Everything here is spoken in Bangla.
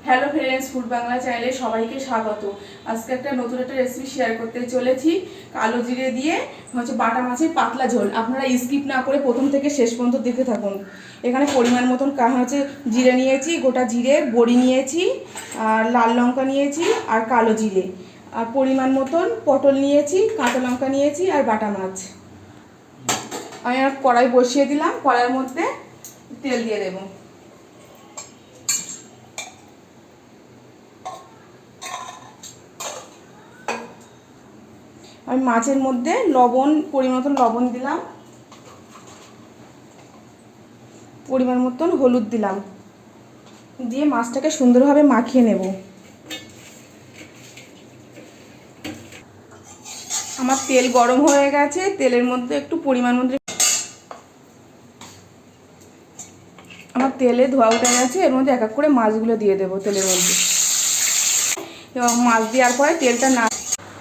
হ্যালো ফ্রেন্ডস, ফুড বাংলা চ্যানেলে সবাইকে স্বাগত। আজকে একটা নতুন একটা রেসিপি শেয়ার করতে চলেছি। কালো জিরে দিয়ে হচ্ছে বাটা মাছের পাতলা ঝোল। আপনারা স্কিপ না করে প্রথম থেকে শেষ পর্যন্ত দেখতে থাকুন। এখানে পরিমাণ মতন হচ্ছে জিরে নিয়েছি, গোটা জিরে, বড়ি নিয়েছি, আর লাল লঙ্কা নিয়েছি, আর কালো জিরে, আর পরিমাণ মতন পটল নিয়েছি, কাঁচা লঙ্কা নিয়েছি, আর বাটা মাছ। আমি আর কড়াই বসিয়ে দিলাম। কড়াইয়ের মধ্যে তেল দিয়ে দেবো। আমি মাছের মধ্যে পরিমাণ মতন লবণ দিলাম, পরিমাণ মতন হলুদ দিলাম, দিয়ে মাছটাকে সুন্দরভাবে মাখিয়ে নেব। আমার তেল গরম হয়ে গেছে। তেলের মধ্যে একটু পরিমাণ মতো আমার তেলে ধোয়া উঠে গেছে। এর মধ্যে এক এক করে মাছগুলো দিয়ে দেবো তেলের মধ্যে। এবং মাছ দেওয়ার পরে তেলটা না